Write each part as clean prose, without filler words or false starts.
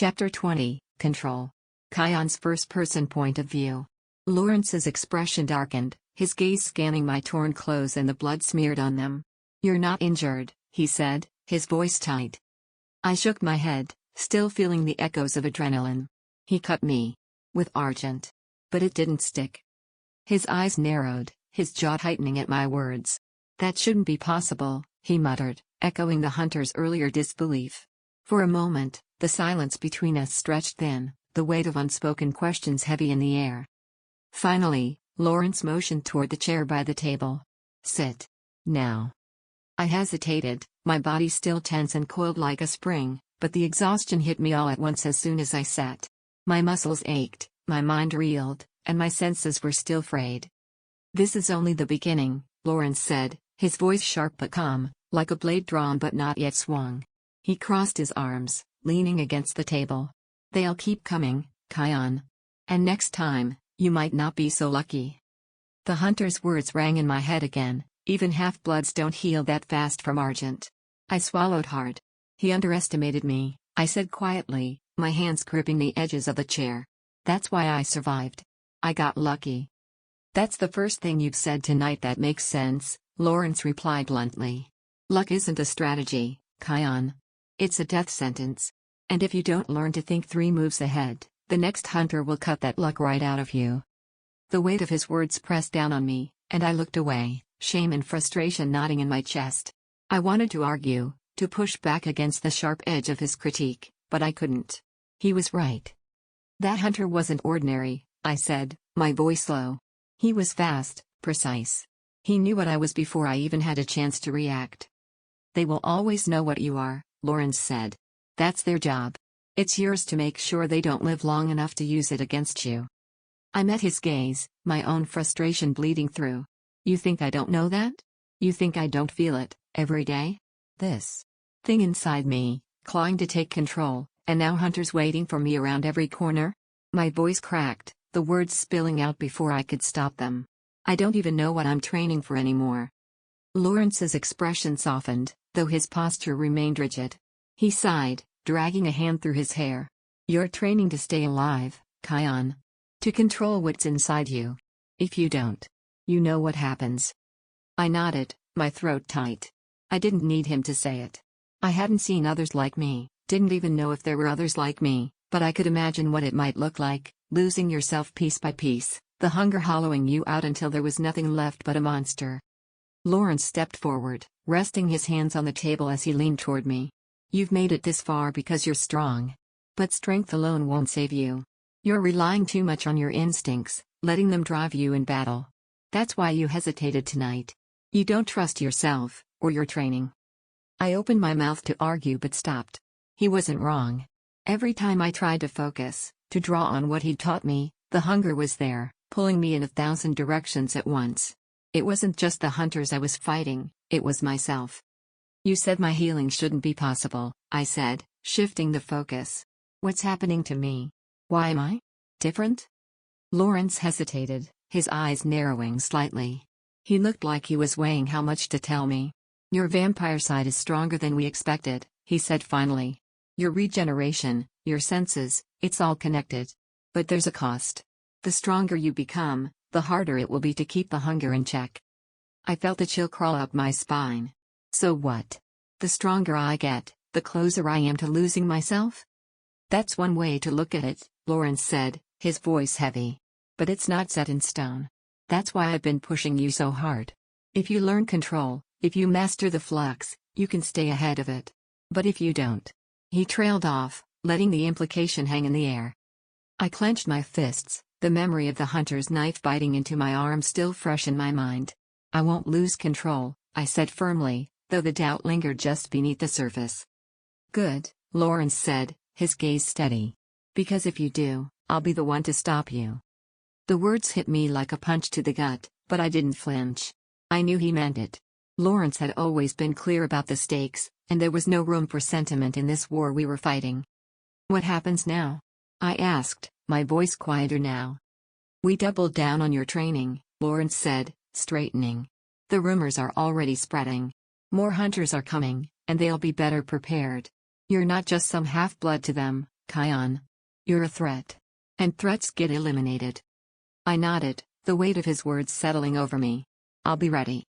Chapter 20, Control. Kyon's first-person point of view. Lawrence's expression darkened, his gaze scanning my torn clothes and the blood smeared on them. "You're not injured," he said, his voice tight. I shook my head, still feeling the echoes of adrenaline. "He cut me. With Argent. But it didn't stick." His eyes narrowed, his jaw tightening at my words. "That shouldn't be possible," he muttered, echoing the hunter's earlier disbelief. For a moment, the silence between us stretched thin, the weight of unspoken questions heavy in the air. Finally, Lawrence motioned toward the chair by the table. "Sit. Now." I hesitated, my body still tense and coiled like a spring, but the exhaustion hit me all at once as soon as I sat. My muscles ached, my mind reeled, and my senses were still frayed. "This is only the beginning," Lawrence said, his voice sharp but calm, like a blade drawn but not yet swung. He crossed his arms, leaning against the table. "They'll keep coming, Kyon. And next time, you might not be so lucky." The hunter's words rang in my head again. Even half-bloods don't heal that fast from Argent. I swallowed hard. "He underestimated me," I said quietly, my hands gripping the edges of the chair. "That's why I survived. I got lucky." "That's the first thing you've said tonight that makes sense," Lawrence replied bluntly. "Luck isn't a strategy, Kyon. It's a death sentence. And if you don't learn to think 3 moves ahead, the next hunter will cut that luck right out of you." The weight of his words pressed down on me, and I looked away, shame and frustration knotting in my chest. I wanted to argue, to push back against the sharp edge of his critique, but I couldn't. He was right. "That hunter wasn't ordinary," I said, my voice low. "He was fast, precise. He knew what I was before I even had a chance to react." "They will always know what you are," Lawrence said. "That's their job. It's yours to make sure they don't live long enough to use it against you." I met his gaze, my own frustration bleeding through. "You think I don't know that? You think I don't feel it, every day? This thing inside me, clawing to take control, and now hunters waiting for me around every corner?" My voice cracked, the words spilling out before I could stop them. "I don't even know what I'm training for anymore." Lawrence's expression softened, though his posture remained rigid. He sighed, dragging a hand through his hair. "You're training to stay alive, Kyon. To control what's inside you. If you don't, you know what happens." I nodded, my throat tight. I didn't need him to say it. I hadn't seen others like me, didn't even know if there were others like me, but I could imagine what it might look like, losing yourself piece by piece, the hunger hollowing you out until there was nothing left but a monster. Lawrence stepped forward, resting his hands on the table as he leaned toward me. "You've made it this far because you're strong. But strength alone won't save you. You're relying too much on your instincts, letting them drive you in battle. That's why you hesitated tonight. You don't trust yourself, or your training." I opened my mouth to argue but stopped. He wasn't wrong. Every time I tried to focus, to draw on what he'd taught me, the hunger was there, pulling me in 1,000 directions at once. It wasn't just the hunters I was fighting, it was myself. "You said my healing shouldn't be possible," I said, shifting the focus. "What's happening to me? Why am I different?" Lawrence hesitated, his eyes narrowing slightly. He looked like he was weighing how much to tell me. "Your vampire side is stronger than we expected," he said finally. "Your regeneration, your senses, it's all connected. But there's a cost. The stronger you become, the harder it will be to keep the hunger in check." I felt a chill crawl up my spine. So what? The stronger I get, the closer I am to losing myself? "That's one way to look at it," Lawrence said, his voice heavy. "But it's not set in stone. That's why I've been pushing you so hard. If you learn control, if you master the flux, you can stay ahead of it. But if you don't..." He trailed off, letting the implication hang in the air. I clenched my fists, the memory of the hunter's knife biting into my arm still fresh in my mind. "I won't lose control," I said firmly, though the doubt lingered just beneath the surface. "Good," Lawrence said, his gaze steady. "Because if you do, I'll be the one to stop you." The words hit me like a punch to the gut, but I didn't flinch. I knew he meant it. Lawrence had always been clear about the stakes, and there was no room for sentiment in this war we were fighting. "What happens now?" I asked, my voice quieter now. "We doubled down on your training," Lawrence said, straightening. "The rumors are already spreading. More hunters are coming, and they'll be better prepared. You're not just some half-blood to them, Kyon. You're a threat. And threats get eliminated. I nodded, the weight of his words settling over me. I'll be ready.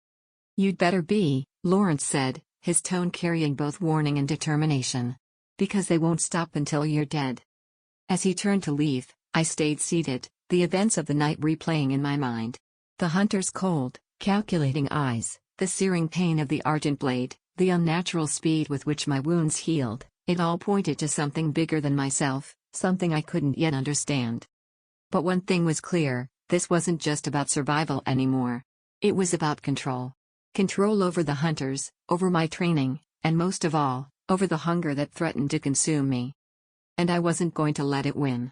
You'd better be, Lawrence said, his tone carrying both warning and determination. Because they won't stop until you're dead. As he turned to leave, I stayed seated, the events of the night replaying in my mind. The hunter's cold, calculating eyes, the searing pain of the Argent blade, the unnatural speed with which my wounds healed, it all pointed to something bigger than myself, something I couldn't yet understand. But one thing was clear, this wasn't just about survival anymore. It was about control. Control over the hunters, over my training, and most of all, over the hunger that threatened to consume me. And I wasn't going to let it win.